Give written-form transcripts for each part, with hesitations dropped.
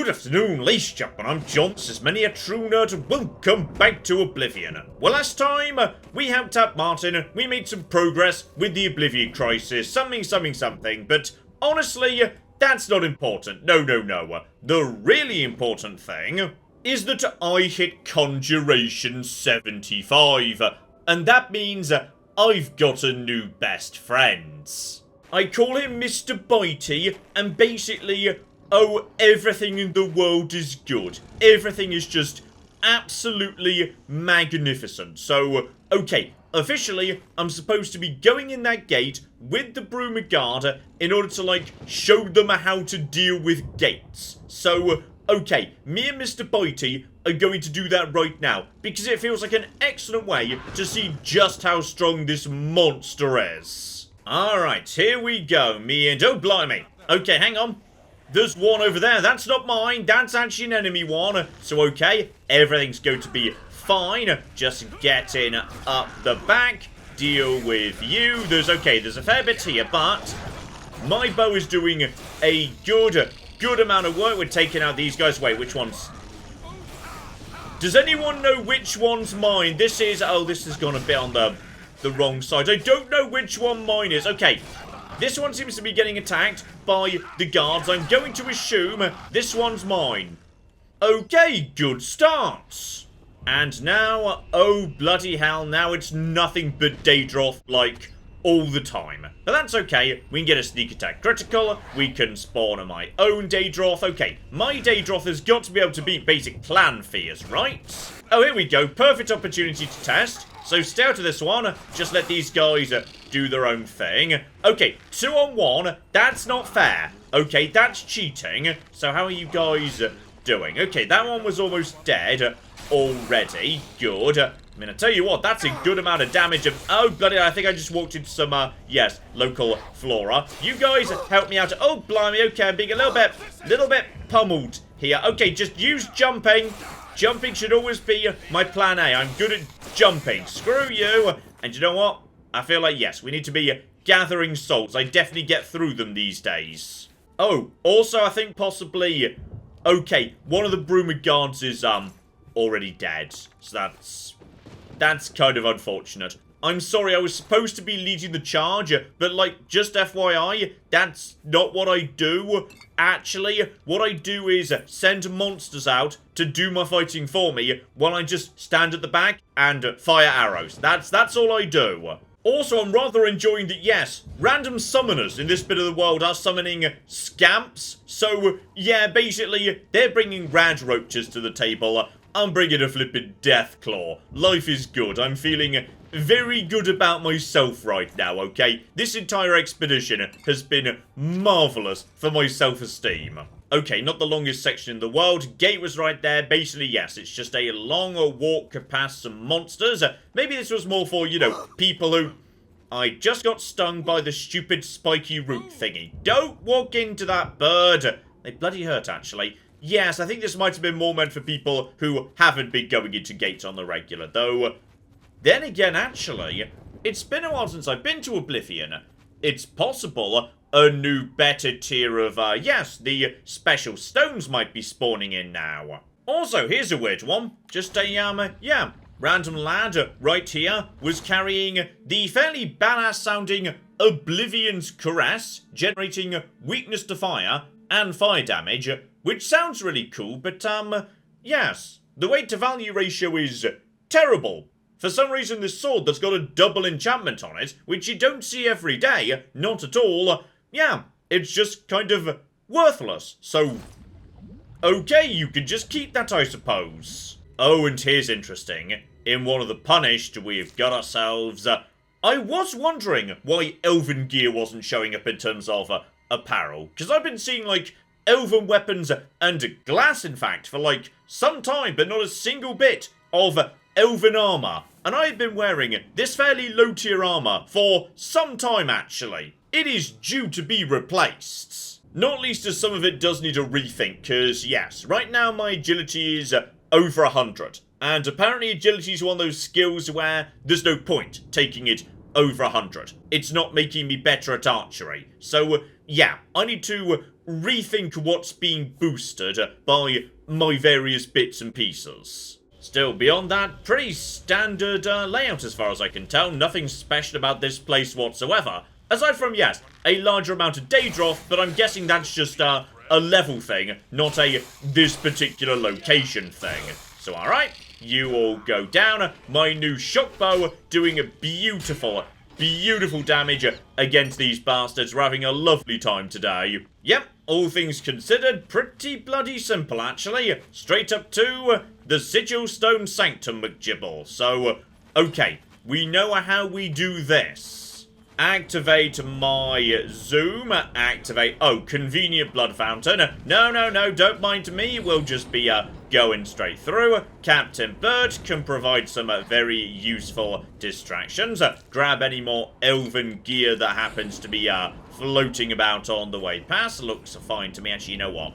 Good afternoon, ladies and gentlemen, I'm John, this is many a true nerd, and welcome back to Oblivion. Well, last time, we helped out Martin, we made some progress with the Oblivion crisis, something, but honestly, that's not important, no. The really important thing is that I hit Conjuration 75, and that means I've got a new best friend. I call him Mr. Bitey, and basically, oh, everything in the world is good. Everything is just absolutely magnificent. So, okay, officially, I'm supposed to be going in that gate with the Broomer Guard in order to, like, show them how to deal with gates. So, okay, me and Mr. Bitey are going to do that right now, because it feels like an excellent way to see just how strong this monster is. Alright, here we go, me and... oh, blimey. Okay, hang on. There's one over there. That's not mine. That's actually an enemy one. So, okay, everything's going to be fine. Just getting up the back. Deal with you. There's a fair bit here, but my bow is doing a good amount of work. We're taking out these guys. Wait, which ones? Does anyone know which one's mine? This is... oh, this has gone a bit on the wrong side. I don't know which one mine is. Okay. This one seems to be getting attacked by the guards. I'm going to assume this one's mine. Okay, good start. And now, oh bloody hell, now it's nothing but Daedroth, like, all the time. But that's okay, we can get a sneak attack critical, we can spawn my own Daedroth. Okay, my Daedroth has got to be able to beat basic clan fears, right? Oh, here we go, perfect opportunity to test. So stay out of this one, just let these guys do their own thing. Okay, 2 on 1, that's not fair. Okay, that's cheating. So how are you guys doing? Okay, that one was almost dead already. Good. I mean, I tell you what, that's a good amount of damage. Oh, bloody, I think I just walked into some, yes, local flora. You guys help me out. Oh, blimey, okay, I'm being a little bit pummeled here. Okay, just use jumping. Jumping should always be my plan A. I'm good at jumping. Screw you. And you know what? I feel like, yes, we need to be gathering souls. I definitely get through them these days. Oh, also, I think possibly... okay, one of the Broomer Guards is, already dead. So that's kind of unfortunate. I'm sorry, I was supposed to be leading the charge, but, like, just FYI, that's not what I do. Actually, what I do is send monsters out to do my fighting for me, while I just stand at the back and fire arrows. That's all I do. Also, I'm rather enjoying that, yes, random summoners in this bit of the world are summoning scamps. So, yeah, basically, they're bringing rad roaches to the table. I'm bringing a flippin' Deathclaw. Life is good. I'm feeling very good about myself right now, okay? This entire expedition has been marvellous for my self-esteem. Okay, not the longest section in the world. Gate was right there. Basically, yes, it's just a long walk past some monsters. Maybe this was more for, you know, people who... I just got stung by the stupid spiky root thingy. Don't walk into that bird. They bloody hurt, actually. Yes, I think this might have been more meant for people who haven't been going into gates on the regular, though. Then again, actually, it's been a while since I've been to Oblivion. It's possible a new better tier of, yes, the special stones might be spawning in now. Also, here's a weird one. Just a, yeah, random lad right here was carrying the fairly badass-sounding Oblivion's Caress, generating weakness to fire and fire damage, which sounds really cool, but, yes, the weight to value ratio is terrible. For some reason, this sword that's got a double enchantment on it, which you don't see every day, not at all, yeah, it's just kind of worthless. So, okay, you can just keep that, I suppose. Oh, and here's interesting. In one of the Punished, we've got ourselves, I was wondering why elven gear wasn't showing up in terms of, apparel. Because I've been seeing, like, elven weapons and glass, in fact, for, like, some time, but not a single bit of elven armor. And I've been wearing this fairly low tier armor for some time, actually. It is due to be replaced. Not least as some of it does need a rethink, because, yes, right now my agility is over 100. And apparently agility is one of those skills where there's no point taking it over 100. It's not making me better at archery. So, yeah, I need to rethink what's being boosted by my various bits and pieces. Still, beyond that, pretty standard layout as far as I can tell. Nothing special about this place whatsoever. Aside from, yes, a larger amount of Daedroth, but I'm guessing that's just a level thing, not a this particular location thing. So, alright, you all go down. My new shockbow doing a beautiful damage against these bastards. We're having a lovely time today. Yep, all things considered, pretty bloody simple, actually. Straight up to the Sigil Stone Sanctum McGibble. So, okay, we know how we do this. Activate my zoom, activate, oh, convenient blood fountain. No, don't mind me, we'll just be going straight through. Captain Bird can provide some very useful distractions. Grab any more elven gear that happens to be floating about on the way past. Looks fine to me. Actually, you know what?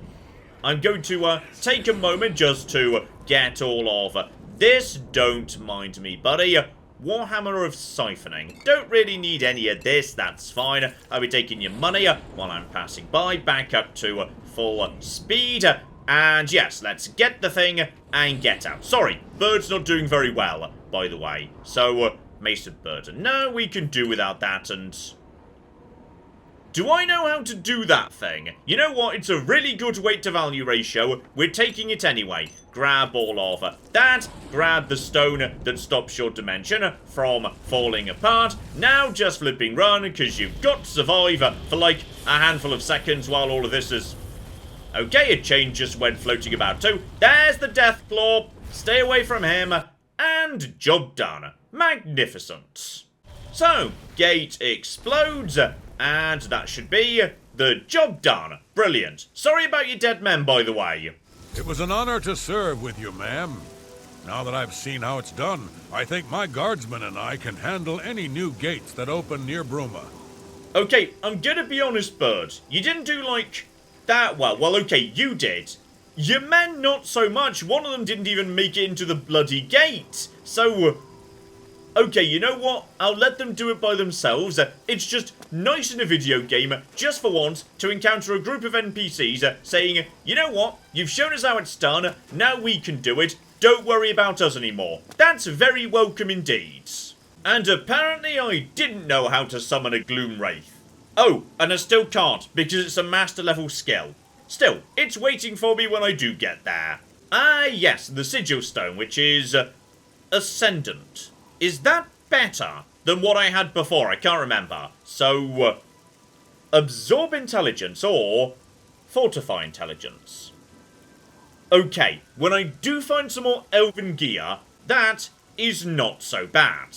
I'm going to take a moment just to get all of this. Don't mind me, buddy. Warhammer of Siphoning. Don't really need any of this, that's fine. I'll be taking your money while I'm passing by, back up to full speed. And yes, let's get the thing and get out. Sorry, Bird's not doing very well, by the way. So, Mason Bird. No, we can do without that, and... do I know how to do that thing? You know what? It's a really good weight to value ratio. We're taking it anyway. Grab all of that. Grab the stone that stops your dimension from falling apart. Now just flipping run, because you've got to survive for like a handful of seconds while all of this is... okay, a chain just went floating about too. There's the Deathclaw. Stay away from him. And job done. Magnificent. So, gate explodes. And that should be the job done. Brilliant. Sorry about your dead men, by the way. It was an honor to serve with you, ma'am. Now that I've seen how it's done, I think my guardsmen and I can handle any new gates that open near Bruma. Okay, I'm gonna be honest, Bird. You didn't do, like, that well. Well, okay, you did. Your men, not so much. One of them didn't even make it into the bloody gate. So... okay, you know what? I'll let them do it by themselves. It's just nice in a video game, just for once, to encounter a group of NPCs saying, you know what? You've shown us how it's done, now we can do it. Don't worry about us anymore. That's very welcome indeed. And apparently I didn't know how to summon a Gloom Wraith. Oh, and I still can't, because it's a master level skill. Still, it's waiting for me when I do get there. Ah, yes, the Sigil Stone, which is... Ascendant. Is that better than what I had before? I can't remember. So, absorb intelligence or fortify intelligence. Okay, when I do find some more elven gear, that is not so bad.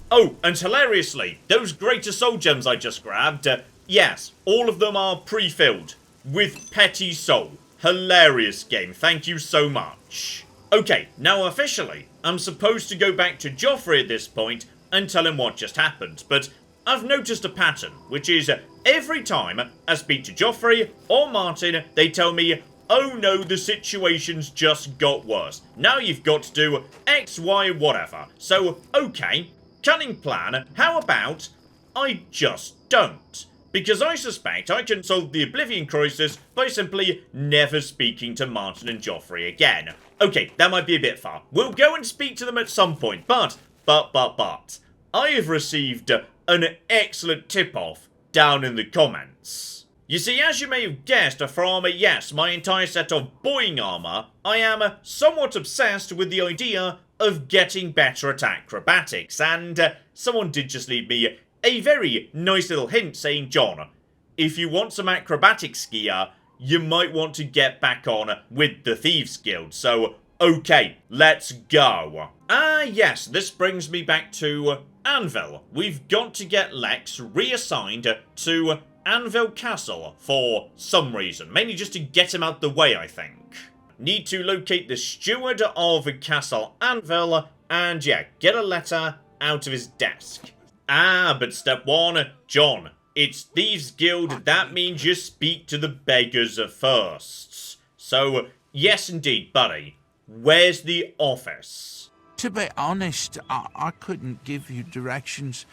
Oh, and hilariously, those greater soul gems I just grabbed, yes, all of them are pre-filled with petty soul. Hilarious game, thank you so much. Okay, now officially, I'm supposed to go back to Joffrey at this point and tell him what just happened, but I've noticed a pattern, which is every time I speak to Joffrey or Martin, they tell me, oh no, the situation's just got worse. Now you've got to do X, Y, whatever. So, okay, cunning plan, how about I just don't? Because I suspect I can solve the Oblivion crisis by simply never speaking to Martin and Joffrey again. Okay, that might be a bit far. We'll go and speak to them at some point, but, I have received an excellent tip-off down in the comments. You see, as you may have guessed from, yes, my entire set of boying armor, I am somewhat obsessed with the idea of getting better at acrobatics, and someone did just leave me a very nice little hint saying, John, if you want some acrobatics gear, you might want to get back on with the Thieves Guild. So, okay, let's go. Ah, yes, this brings me back to Anvil. We've got to get Lex reassigned to Anvil Castle for some reason. Mainly just to get him out the way, I think. Need to locate the steward of Castle Anvil and, yeah, get a letter out of his desk. Ah, but step one, John, it's Thieves Guild, that means you speak to the beggars first. So, yes indeed, buddy, where's the office? To be honest, I couldn't give you directions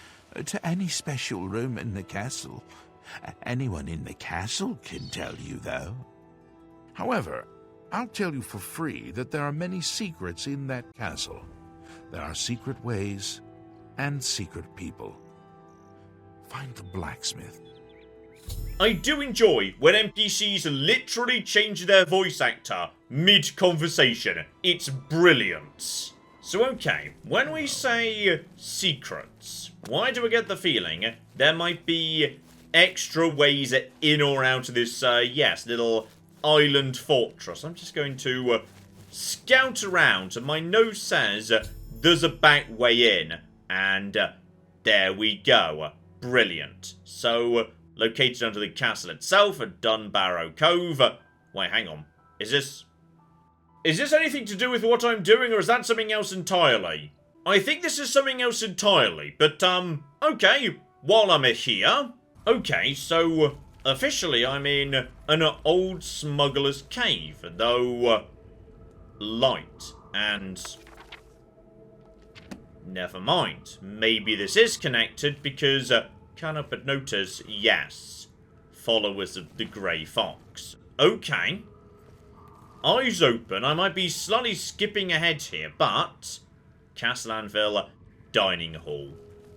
to any special room in the castle. Anyone in the castle can tell you, though. However, I'll tell you for free that there are many secrets in that castle. There are secret ways and secret people. Find the blacksmith. I do enjoy when NPCs literally change their voice actor mid-conversation. It's brilliant. So okay, when we say secrets, why do I get the feeling there might be extra ways in or out of this, yes, little island fortress? I'm just going to scout around, and my nose says there's a back way in, and there we go. Brilliant. So, located under the castle itself at Dunbarrow Cove. Wait, hang on. Is this anything to do with what I'm doing, or is that something else entirely? I think this is something else entirely, but, okay, while I'm here. Okay, so, officially I'm in an old smuggler's cave, though, light, and... never mind. Maybe this is connected, because, cannot but notice, yes, followers of the Grey Fox. Okay. Eyes open, I might be slightly skipping ahead here, but... Castle Anvil, Dining Hall.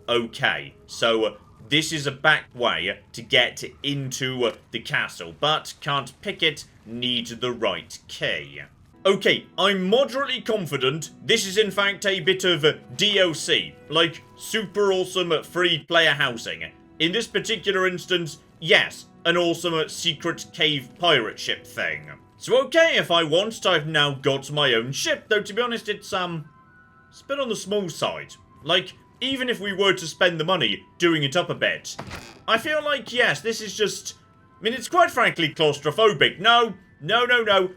Okay, so this is a back way to get into the castle, but can't pick it, need the right key. Okay, I'm moderately confident this is in fact a bit of DLC, like super awesome free player housing. In this particular instance, yes, an awesome secret cave pirate ship thing. So okay, if I want, I've now got my own ship, though to be honest, it's a bit on the small side. Like, even if we were to spend the money doing it up a bit, I feel like, yes, this is just... I mean, it's quite frankly claustrophobic. No,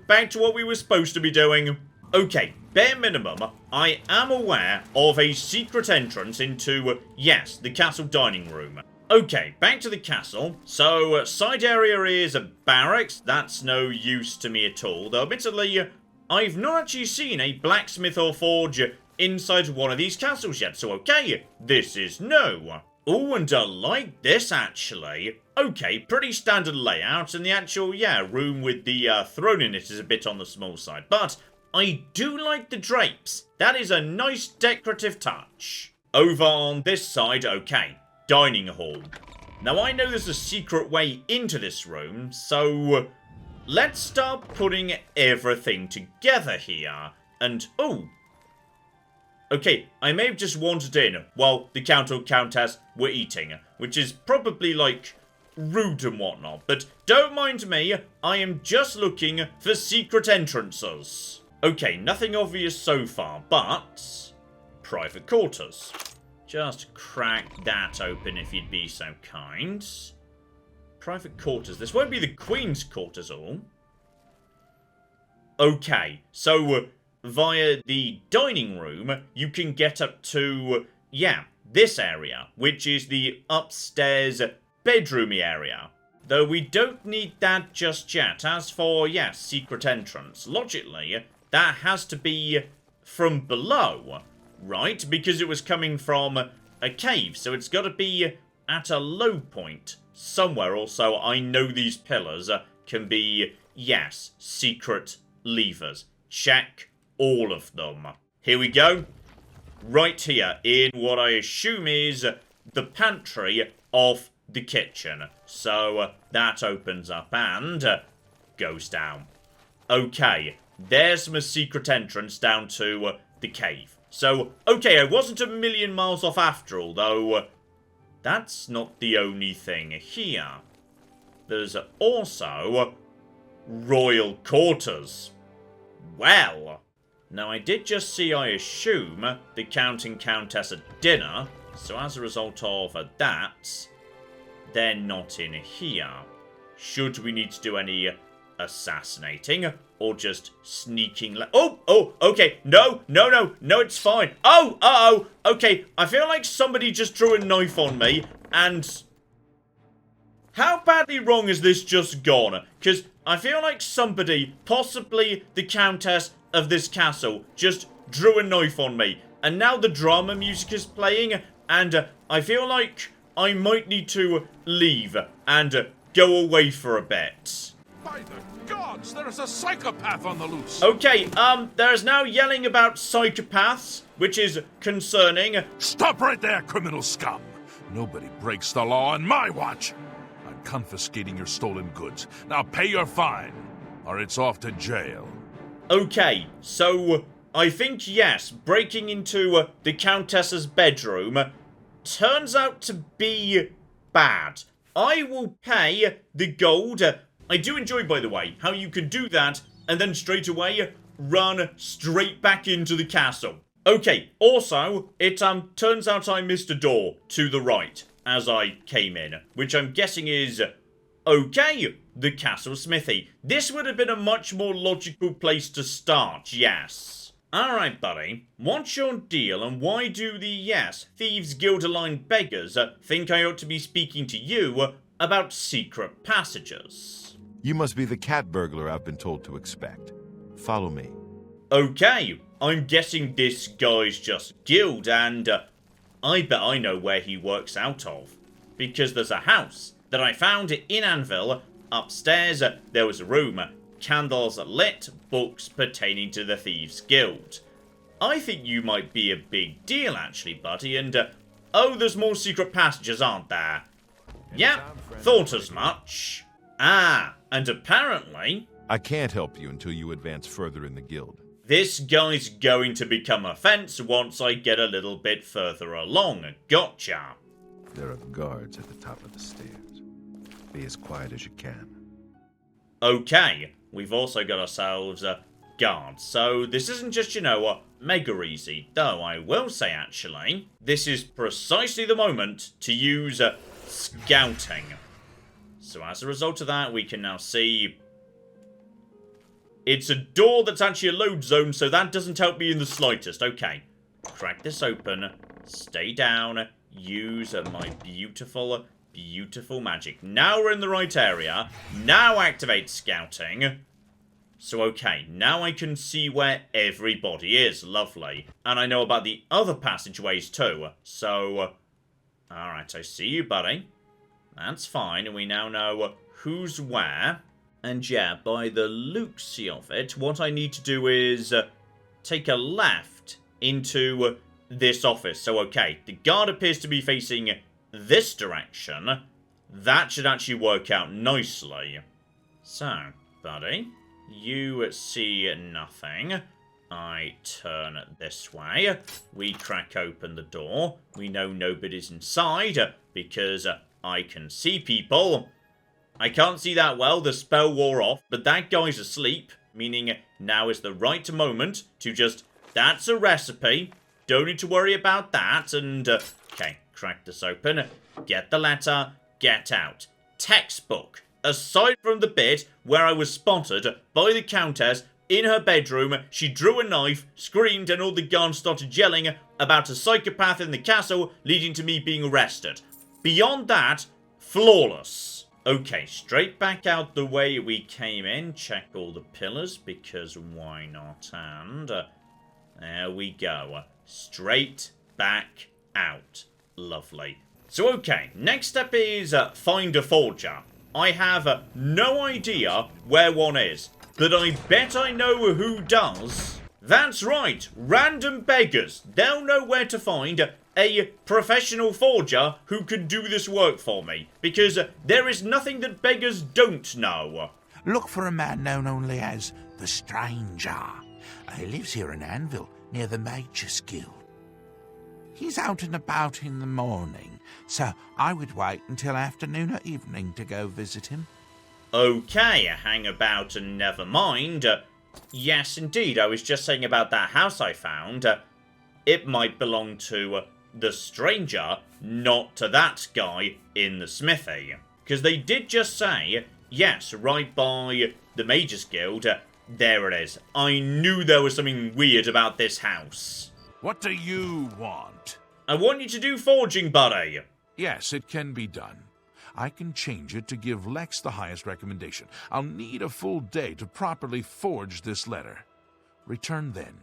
back to what we were supposed to be doing. Okay, bare minimum, I am aware of a secret entrance into, yes, the castle dining room. Okay, back to the castle. So, side area is a barracks. That's no use to me at all. Though, admittedly, I've not actually seen a blacksmith or forge inside one of these castles yet. So, okay, this is new. Oh, and I like this, actually. Okay, pretty standard layout. And the actual, yeah, room with the throne in it is a bit on the small side. But I do like the drapes. That is a nice decorative touch. Over on this side, okay. Dining hall. Now, I know there's a secret way into this room, so let's start putting everything together here. And, oh, okay, I may have just wandered in while the Count or Countess were eating, which is probably, like, rude and whatnot, but don't mind me, I am just looking for secret entrances. Okay, nothing obvious so far, but private quarters. Just crack that open if you'd be so kind. Private quarters. This won't be the Queen's quarters all. Okay, so via the dining room, you can get up to, yeah, this area, which is the upstairs bedroomy area. Though we don't need that just yet. As for, yes, secret entrance, logically, that has to be from below. Right, because it was coming from a cave, so it's got to be at a low point somewhere. Also, I know these pillars can be, yes, secret levers. Check all of them. Here we go. Right here in what I assume is the pantry of the kitchen. So that opens up and goes down. Okay, there's my secret entrance down to the cave. So, okay, I wasn't a million miles off after all, though that's not the only thing here. There's also royal quarters. Well, now I did just see, I assume, the Count and Countess at dinner, so as a result of that, they're not in here. Should we need to do any assassinating or just sneaking? Okay, no, it's fine. Okay, I feel like somebody just drew a knife on me, and how badly wrong has this just gone? Because I feel like somebody, possibly the Countess of this castle, just drew a knife on me, and now the drama music is playing, and I feel like I might need to leave and go away for a bit. By the gods, there is a psychopath on the loose! Okay, there is now yelling about psychopaths, which is concerning. Stop right there, criminal scum! Nobody breaks the law on my watch! I'm confiscating your stolen goods. Now pay your fine, or it's off to jail. Okay, so I think, yes, breaking into the Countess's bedroom turns out to be bad. I will pay the gold. I do enjoy, by the way, how you can do that and then straight away run straight back into the castle. Okay, also, it turns out I missed a door to the right as I came in, which I'm guessing is, okay, the castle smithy. This would have been a much more logical place to start, yes. Alright, buddy, what's your deal and why do the, Thieves Guild aligned beggars think I ought to be speaking to you about secret passages? You must be the cat burglar I've been told to expect. Follow me. Okay, I'm guessing this guy's just guild, and I bet I know where he works out of. Because there's a house that I found in Anvil. Upstairs, there was a room, candles lit, books pertaining to the Thieves Guild. I think you might be a big deal, actually, buddy, and oh, there's more secret passages, aren't there? Yep, thought as much. Ah, and apparently I can't help you until you advance further in the guild. this guy's going to become a fence once I get a little bit further along. Gotcha. There are guards at the top of the stairs. Be as quiet as you can. Okay, we've also got ourselves a guard. So this isn't just, mega easy. Though I will say, actually, this is precisely the moment to use scouting. So as a result of that, we can now see it's a door that's actually a load zone, so that doesn't help me in the slightest. Okay, crack this open, stay down, use my beautiful, beautiful magic. Now we're in the right area. Now activate scouting. So okay, now I can see where everybody is. Lovely. And I know about the other passageways too. So, alright, I see you, buddy. That's fine, and we now know who's where. And yeah, by the looks of it, what I need to do is take a left into this office. So okay, the guard appears to be facing this direction. That should actually work out nicely. So, buddy, you see nothing. I turn this way. We crack open the door. We know nobody's inside because I can see people. I can't see that well, the spell wore off, but that guy's asleep, meaning now is the right moment to just, that's a recipe, don't need to worry about that, and, okay, crack this open, get the letter, get out. Textbook. Aside from the bit where I was spotted by the Countess in her bedroom, she drew a knife, screamed, and all the guards started yelling about a psychopath in the castle, leading to me being arrested. Beyond that, flawless. Okay, straight back out the way we came in. Check all the pillars, because why not? And there we go. Straight back out. Lovely. So, okay, next step is find a forger. I have no idea where one is, but I bet I know who does. That's right, random beggars. They'll know where to find a professional forger who can do this work for me, because there is nothing that beggars don't know. Look for a man known only as the Stranger. He lives here in Anvil, near the Mages Guild. He's out and about in the morning, so I would wait until afternoon or evening to go visit him. Okay, hang about and never mind. Yes, indeed, I was just saying about that house I found. It might belong to the Stranger, not to that guy in the smithy. Because they did just say, yes, right by the Mages Guild, there it is. I knew there was something weird about this house. What do you want? I want you to do forging, buddy. Yes, it can be done. I can change it to give Lex the highest recommendation. I'll need a full day to properly forge this letter. Return then.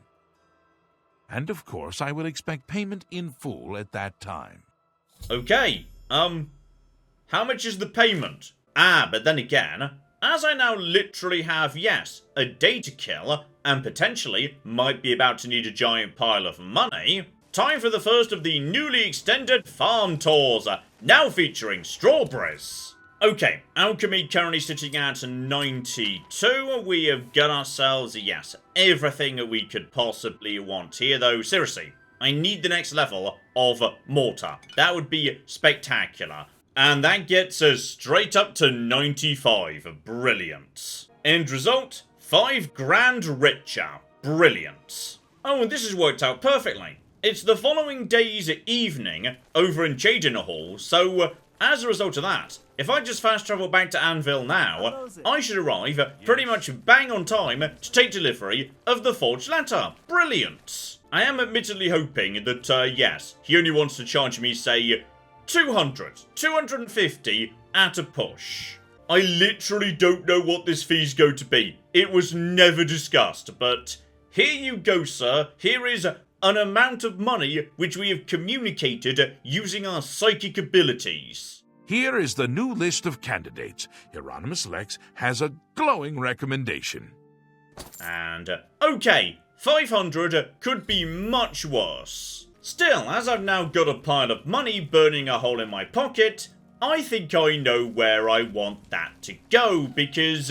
And of course, I will expect payment in full at that time. Okay, How much is the payment? Ah, but then again, as I now literally have, yes, a day to kill, and potentially might be about to need a giant pile of money, time for the first of the newly extended farm tours, now featuring strawberries. Okay, alchemy currently sitting at 92. We have got ourselves, yes, everything we could possibly want here, though seriously, I need the next level of mortar. That would be spectacular. And that gets us straight up to 95. Brilliant. End result, 5 grand richer. Brilliant. Oh, and this has worked out perfectly. It's the following day's evening over in Jaden Hall, so as a result of that, if I just fast travel back to Anvil now, I should arrive pretty much bang on time to take delivery of the forged letter. Brilliant. I am admittedly hoping that, yes, he only wants to charge me, say, 200, 250 at a push. I literally don't know what this fee's going to be. It was never discussed, but here you go, sir. Here is an amount of money which we have communicated using our psychic abilities. Here is the new list of candidates. Hieronymus Lex has a glowing recommendation. And, okay, 500 could be much worse. Still, as I've now got a pile of money burning a hole in my pocket, I think I know where I want that to go, because,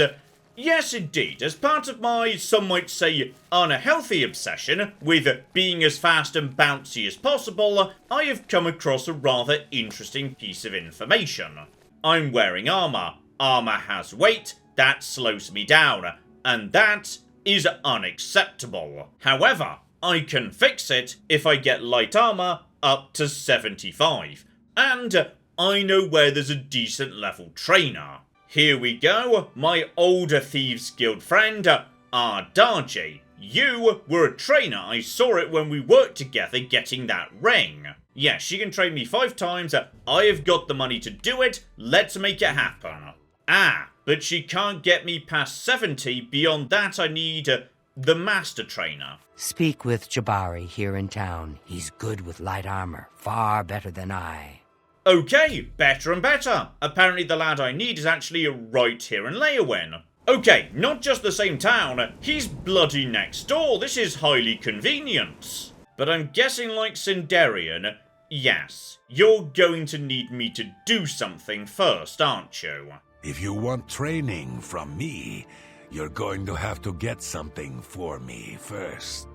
yes indeed, as part of my, some might say, unhealthy obsession with being as fast and bouncy as possible, I have come across a rather interesting piece of information. I'm wearing armor. Armor has weight, that slows me down, and that is unacceptable. However, I can fix it if I get light armor up to 75. And I know where there's a decent level trainer. Here we go, my older Thieves Guild friend, Darji. You were a trainer, I saw it when we worked together getting that ring. Yes, she can train me 5 times, I have got the money to do it, let's make it happen. Ah, but she can't get me past 70, beyond that I need the master trainer. Speak with Jabari here in town. He's good with light armor, far better than I. Okay, better and better. Apparently the lad I need is actually right here in Leyawen. Okay, not just the same town, he's bloody next door. This is highly convenient. But I'm guessing like Sindarian, yes, you're going to need me to do something first, aren't you? If you want training from me, you're going to have to get something for me first.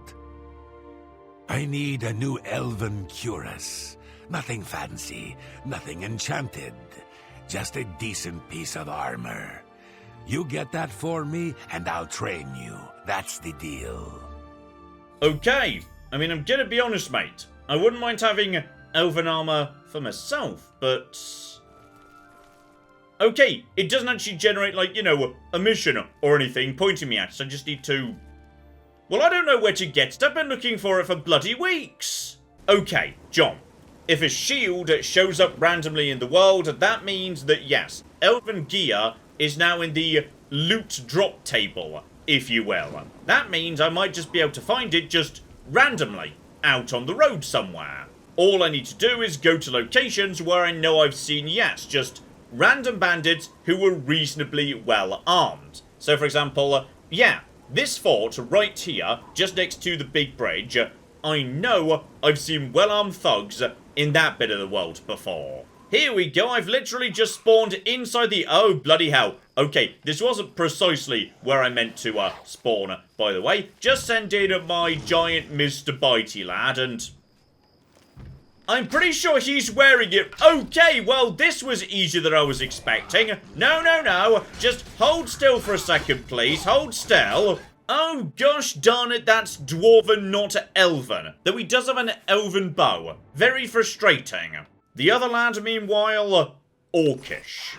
I need a new elven cuirass. Nothing fancy, nothing enchanted. Just a decent piece of armor. You get that for me, and I'll train you. That's the deal. Okay, I mean, I'm gonna be honest, mate. I wouldn't mind having elven armor for myself, but... Okay, it doesn't actually generate, like, you know, a mission or anything pointing me at it, so I just need to... Well, I don't know where to get it. I've been looking for it for bloody weeks. Okay, John. If a shield shows up randomly in the world, that means that, yes, elven gear is now in the loot drop table, if you will. That means I might just be able to find it just randomly out on the road somewhere. All I need to do is go to locations where I know I've seen, yes, just random bandits who were reasonably well armed. So, for example, yeah, this fort right here, just next to the big bridge, I know I've seen well-armed thugs in that bit of the world before. Here we go, I've literally just spawned inside the... Oh, bloody hell. Okay, this wasn't precisely where I meant to spawn, by the way. Just send in my giant Mr. Bitey lad, and... I'm pretty sure he's wearing it. Okay, well, this was easier than I was expecting. No, no, no. Just hold still for a second, please. Hold still. Oh, gosh darn it, that's dwarven, not elven. Though he does have an elven bow. Very frustrating. The other lad, meanwhile, orcish.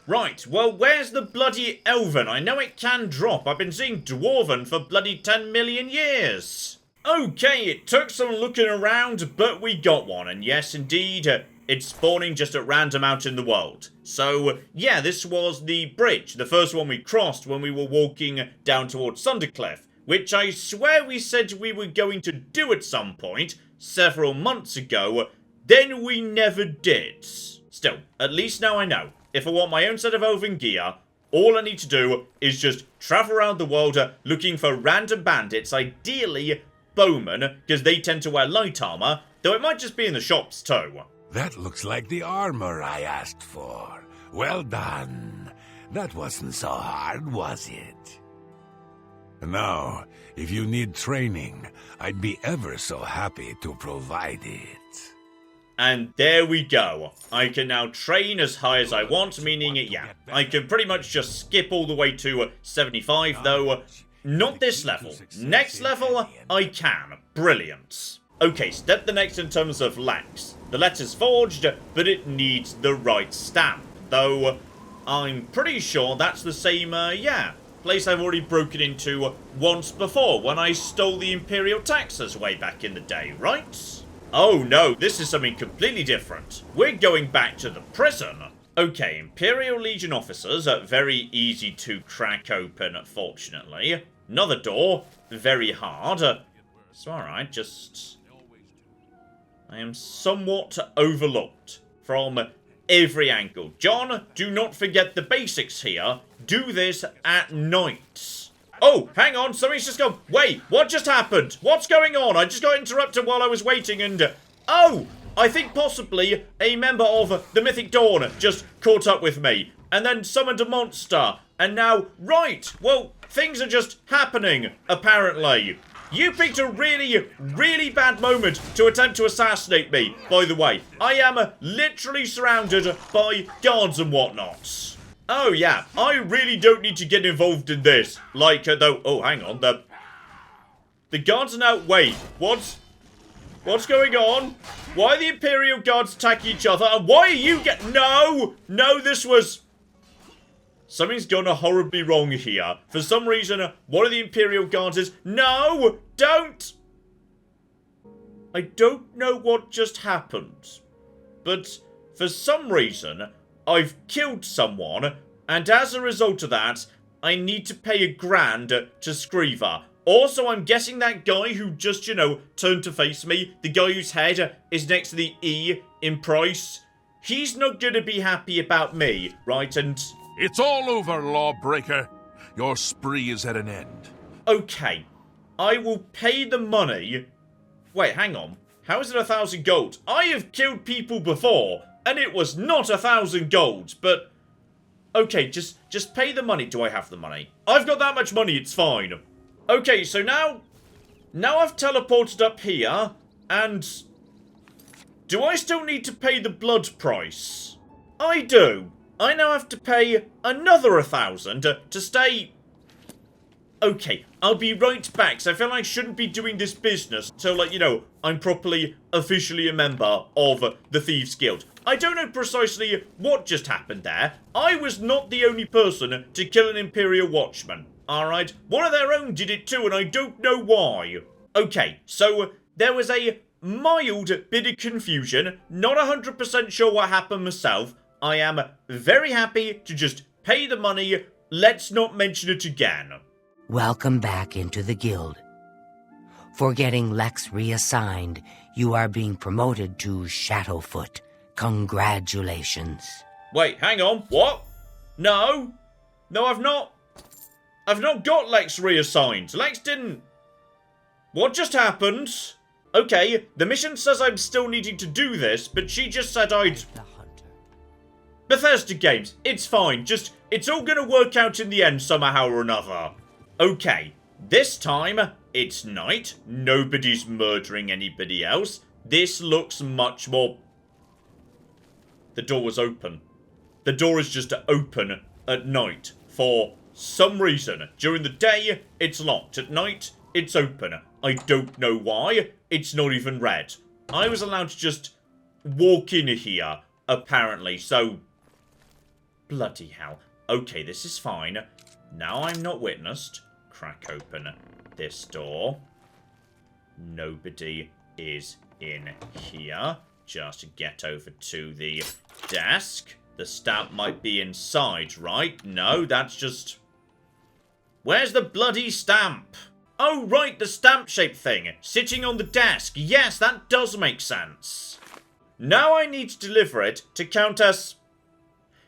Right, well, where's the bloody elven? I know it can drop. I've been seeing dwarven for bloody 10 million years. Okay, it took some looking around, but we got one. And yes, indeed, it's spawning just at random out in the world. So, yeah, this was the bridge, the first one we crossed when we were walking down towards Sundercliff, which I swear we said we were going to do at some point several months ago, then we never did. Still, at least now I know. If I want my own set of elven gear, all I need to do is just travel around the world looking for random bandits, ideally bowmen, because they tend to wear light armor, though it might just be in the shops too. That looks like the armor I asked for. Well done. That wasn't so hard, was it? Now, if you need training, I'd be ever so happy to provide it. And there we go. I can now train as high as I want, meaning, yeah, I can pretty much just skip all the way to 75, though not this level. Next level, I can. Brilliant. Okay, step the next in terms of Lex. The letter's forged, but it needs the right stamp, though I'm pretty sure that's the same, place I've already broken into once before when I stole the Imperial taxes way back in the day, right? Oh no, this is something completely different. We're going back to the prison. Okay, Imperial Legion officers are very easy to crack open, fortunately. Another door, very hard. It's alright, just... I am somewhat overlooked from every angle. John, do not forget the basics here. Do this at night. Oh, hang on, something's just gone. Wait, what just happened? What's going on? I just got interrupted while I was waiting and... oh, I think possibly a member of the Mythic Dawn just caught up with me. And then summoned a monster. And now, right, well, things are just happening, apparently. You picked a really, really bad moment to attempt to assassinate me, by the way. I am literally surrounded by guards and whatnot. Oh, yeah, I really don't need to get involved in this. Like, though, oh, hang on, the guards are now, wait, what's going on? Why are the Imperial guards attacking each other? And why are you no, this was... Something's gone horribly wrong here. For some reason, one of the Imperial guards is... No! Don't! I don't know what just happened. But for some reason, I've killed someone, and as a result of that, I need to pay $1,000 to Screever. Also, I'm guessing that guy who just, turned to face me, the guy whose head is next to the E in price, he's not going to be happy about me, right? And... It's all over, lawbreaker. Your spree is at an end. Okay, I will pay the money. Wait, hang on. How is it 1,000 gold? I have killed people before, and it was not 1,000 gold, but... Okay, just pay the money. Do I have the money? I've got that much money, it's fine. Okay, so now I've teleported up here, and... Do I still need to pay the blood price? I do. I now have to pay another 1,000 to stay... Okay, I'll be right back, so I feel like I shouldn't be doing this business until, like, I'm properly, officially a member of the Thieves Guild. I don't know precisely what just happened there. I was not the only person to kill an Imperial Watchman, alright? One of their own did it too, and I don't know why. Okay, so there was a mild bit of confusion. Not 100% sure what happened myself. I am very happy to just pay the money. Let's not mention it again. Welcome back into the guild. For getting Lex reassigned, you are being promoted to Shadowfoot. Congratulations. Wait, hang on. What? No, I've not got Lex reassigned. Lex didn't... What just happened? Okay, the mission says I'm still needing to do this, but she just said I'd... The hunter. Bethesda Games, it's fine. Just, it's all gonna work out in the end somehow or another. Okay, this time, it's night. Nobody's murdering anybody else. This looks much more... The door was open. The door is just open at night for some reason. During the day, it's locked. At night, it's open. I don't know why. It's not even red. I was allowed to just walk in here, apparently, so... Bloody hell. Okay, this is fine. Now I'm not witnessed. Crack open this door. Nobody is in here. Just get over to the desk. The stamp might be inside, right? No, that's just... Where's the bloody stamp? Oh, right, the stamp-shaped thing. Sitting on the desk. Yes, that does make sense. now I need to deliver it to Countess...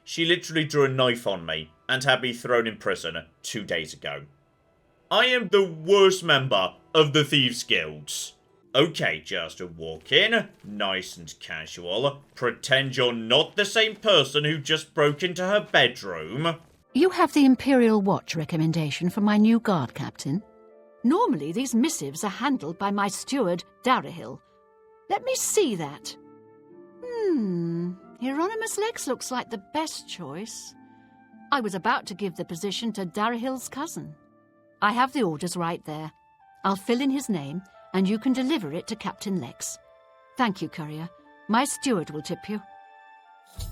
She literally drew a knife on me and had me thrown in prison 2 days ago. I am the worst member of the Thieves Guild. Okay, just walk in, nice and casual, pretend you're not the same person who just broke into her bedroom. You have the Imperial Watch recommendation for my new guard captain. Normally these missives are handled by my steward, Cyrodiil. Let me see that. Hieronymus Lex looks like the best choice. I was about to give the position to Cyrodiil's cousin. I have the orders right there. I'll fill in his name, and you can deliver it to Captain Lex. Thank you, courier. My steward will tip you.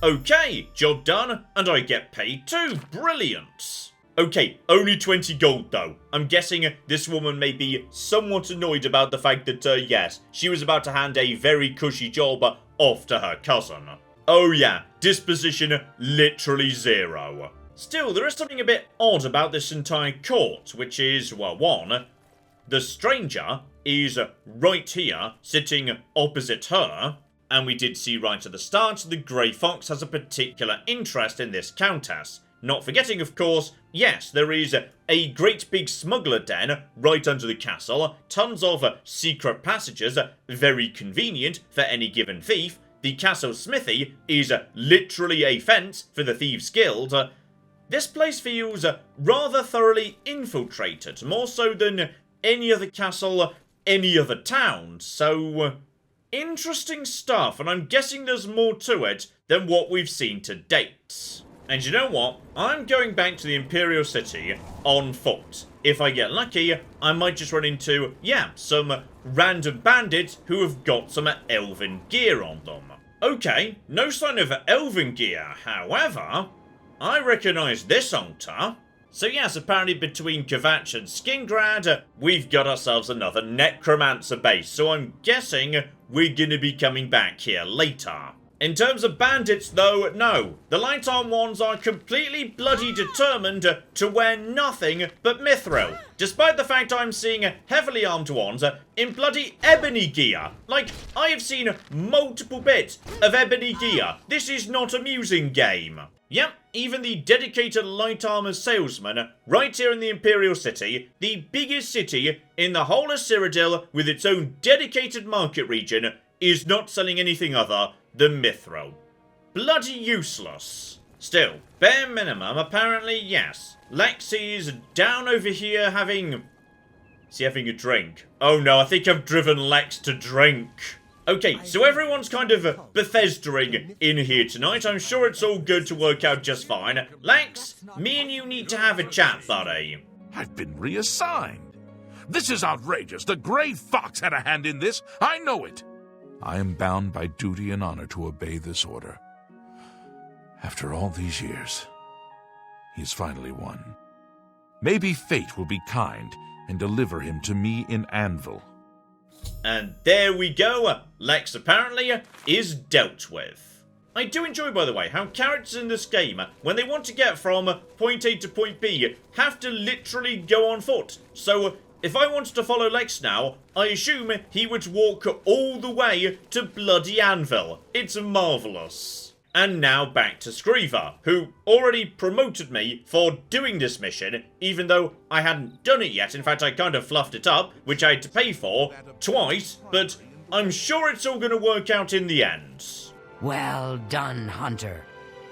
Okay, job done, and I get paid too. Brilliant. Okay, only 20 gold though. I'm guessing this woman may be somewhat annoyed about the fact that, yes, she was about to hand a very cushy job off to her cousin. Oh yeah, disposition literally 0. Still, there is something a bit odd about this entire court, which is, well, one, the stranger is right here, sitting opposite her, and we did see right at the start the Grey Fox has a particular interest in this countess. Not forgetting, of course, yes, there is a great big smuggler den right under the castle, tons of secret passages, very convenient for any given thief. The castle smithy is literally a fence for the Thieves Guild. This place feels rather thoroughly infiltrated, more so than any other castle, any other town, so interesting stuff, and I'm guessing there's more to it than what we've seen to date. And you know what? I'm going back to the Imperial City on foot. If I get lucky, I might just run into, yeah, some random bandits who have got some elven gear on them. Okay, no sign of elven gear, however, I recognise this altar. So yes, apparently between Kvatch and Skingrad, we've got ourselves another Necromancer base, so I'm guessing we're gonna be coming back here later. In terms of bandits though, no. The light arm ones are completely bloody determined to wear nothing but mithril. Despite the fact I'm seeing heavily armed ones in bloody ebony gear. Like, I have seen multiple bits of ebony gear. This is not a musing game. Yep, even the dedicated light armor salesman right here in the Imperial City, the biggest city in the whole of Cyrodiil with its own dedicated market region, is not selling anything other than mithril. Bloody useless. Still, bare minimum, apparently, yes. Lexi's down over here having... Is he having a drink? Oh no, I think I've driven Lex to drink. Okay, so everyone's kind of Bethesda-ing in here tonight. I'm sure it's all good to work out just fine. Lex, me and you need to have a chat, buddy. I've been reassigned. This is outrageous. The Grey Fox had a hand in this. I know it. I am bound by duty and honor to obey this order. After all these years, he's finally won. Maybe fate will be kind and deliver him to me in Anvil. And there we go. Lex apparently is dealt with. I do enjoy, by the way, how characters in this game, when they want to get from point A to point B, have to literally go on foot. So if I wanted to follow Lex now, I assume he would walk all the way to bloody Anvil. It's marvellous. And now back to Screever, who already promoted me for doing this mission, even though I hadn't done it yet. In fact, I kind of fluffed it up, which I had to pay for twice, but I'm sure it's all going to work out in the end. Well done, Hunter.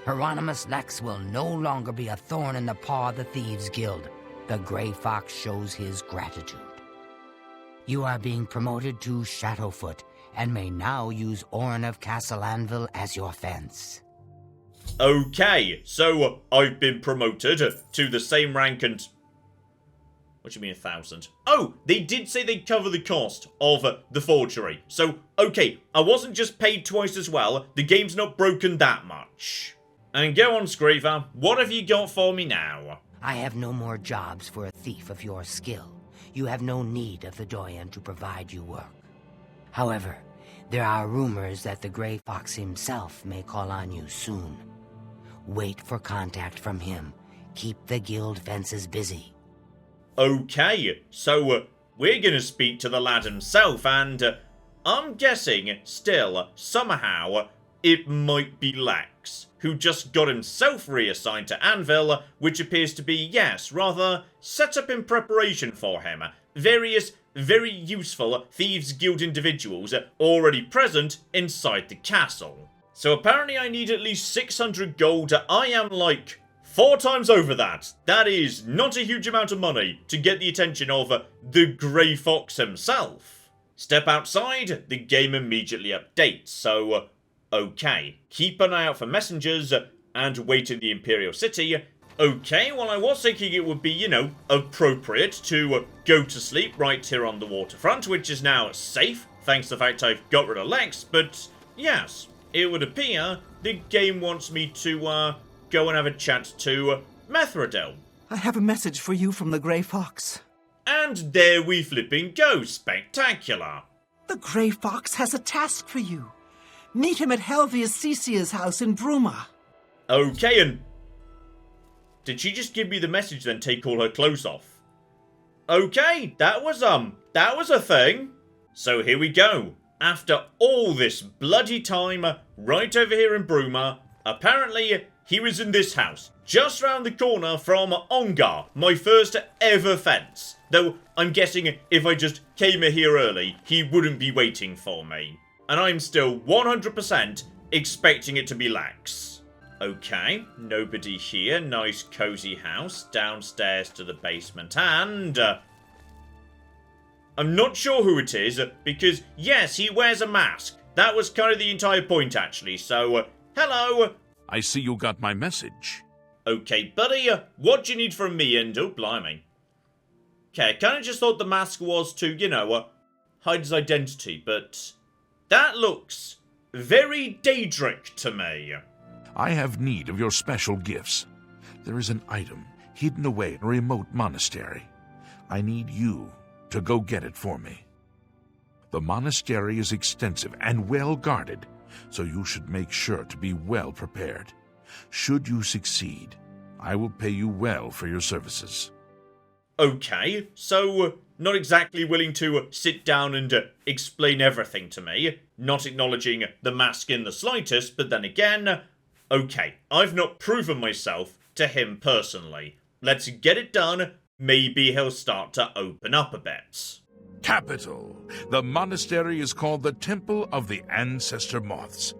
Hieronymus Lex will no longer be a thorn in the paw of the Thieves Guild. The Grey Fox shows his gratitude. You are being promoted to Shadowfoot, and may now use Orin of Castle Anvil as your fence. Okay, so I've been promoted to the same rank and... What do you mean 1,000? Oh, they did say they'd cover the cost of the forgery. So, okay, I wasn't just paid twice as well. The game's not broken that much. And go on, Screever. What have you got for me now? I have no more jobs for a thief of your skill. You have no need of the Doyen to provide you work. However, there are rumors that the Grey Fox himself may call on you soon. Wait for contact from him. Keep the guild fences busy. Okay, so we're gonna speak to the lad himself, and I'm guessing, still, somehow, it might be Lex, who just got himself reassigned to Anvil, which appears to be, yes, rather set up in preparation for him. Various very useful Thieves Guild individuals already present inside the castle. So apparently I need at least 600 gold. I am like 4 times over that. That is not a huge amount of money to get the attention of the Grey Fox himself. Step outside, the game immediately updates, so okay. Keep an eye out for messengers and wait in the Imperial City. Okay, well I was thinking it would be, you know, appropriate to go to sleep right here on the waterfront, which is now safe, thanks to the fact I've got rid of Lex, but yes, it would appear the game wants me to go and have a chat to Cyrodiil. I have a message for you from the Grey Fox. And there we flipping go, spectacular. The Grey Fox has a task for you. Meet him at Helvia's Cecia's house in Bruma. Okay, and did she just give me the message then take all her clothes off? Okay, that was a thing. So here we go. After all this bloody time, right over here in Bruma, apparently he was in this house, just round the corner from Ongar, my first ever fence. Though I'm guessing if I just came here early, he wouldn't be waiting for me. And I'm still 100% expecting it to be Lex. Okay, nobody here. Nice cozy house. Downstairs to the basement. And I'm not sure who it is, because yes, he wears a mask. That was kind of the entire point, actually. So, hello. I see you got my message. Okay, buddy. What do you need from me? And oh, blimey. Okay, I kind of just thought the mask was to, you know, hide his identity, but that looks very Daedric to me. I have need of your special gifts. There is an item hidden away in a remote monastery. I need you to go get it for me. The monastery is extensive and well guarded, so you should make sure to be well prepared. Should you succeed, I will pay you well for your services. Okay, so not exactly willing to sit down and explain everything to me, not acknowledging the mask in the slightest, but then again, okay, I've not proven myself to him personally. Let's get it done, maybe he'll start to open up a bit. Capital! The monastery is called the Temple of the Ancestor Moths.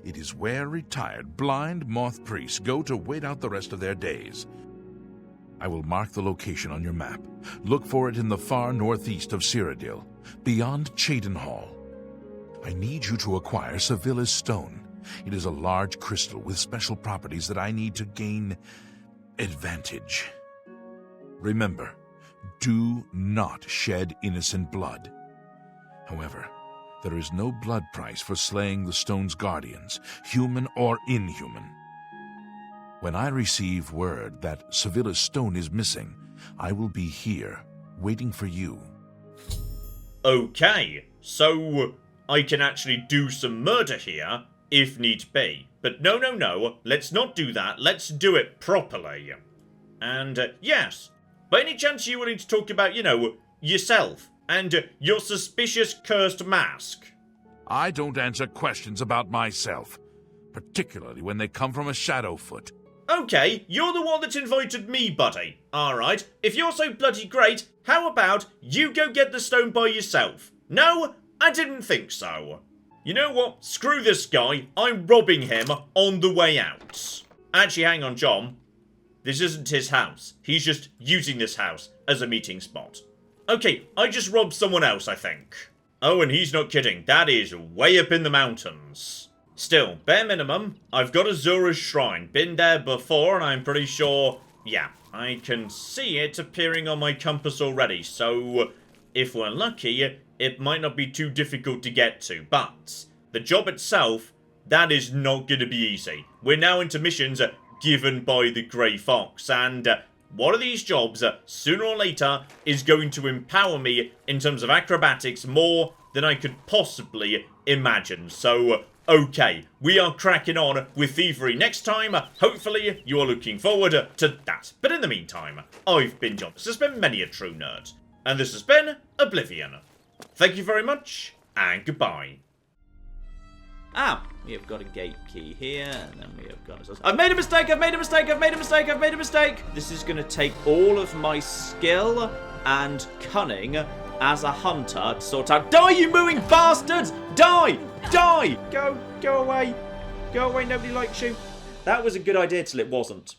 It is where retired blind moth priests go to wait out the rest of their days. I will mark the location on your map. Look for it in the far northeast of Cyrodiil, beyond Cheydinhall. I need you to acquire Sevilla's stone. It is a large crystal with special properties that I need to gain advantage. Remember, do not shed innocent blood. However, there is no blood price for slaying the stone's guardians, human or inhuman. When I receive word that Sevilla's stone is missing, I will be here, waiting for you. Okay, so I can actually do some murder here, if need be. But no, let's not do that, let's do it properly. And yes, by any chance you willing to talk about, you know, yourself and your suspicious cursed mask? I don't answer questions about myself, particularly when they come from a Shadowfoot. Okay, you're the one that invited me, buddy. Alright, if you're so bloody great, how about you go get the stone by yourself? No, I didn't think so. You know what? Screw this guy. I'm robbing him on the way out. Actually, hang on, John. This isn't his house. He's just using this house as a meeting spot. Okay, I just robbed someone else, I think. Oh, and he's not kidding. That is way up in the mountains. Still, bare minimum, I've got Azura's Shrine. Been there before, and I'm pretty sure, yeah, I can see it appearing on my compass already. So, if we're lucky, it might not be too difficult to get to. But the job itself, that is not going to be easy. We're now into missions given by the Grey Fox, and one of these jobs, sooner or later, is going to empower me in terms of acrobatics more than I could possibly imagine. So, okay, we are cracking on with thievery next time. Hopefully, you are looking forward to that. But in the meantime, I've been John. This has been Many a True Nerd, and this has been Oblivion. Thank you very much, and goodbye. Ah, we have got a gate key here, and then we have got I've made a mistake, I've made a mistake, I've made a mistake, I've made a mistake! This is going to take all of my skill and cunning as a hunter to sort out. Die, you mooing bastards! Die! Die! Go away. Go away, nobody likes you. That was a good idea till it wasn't.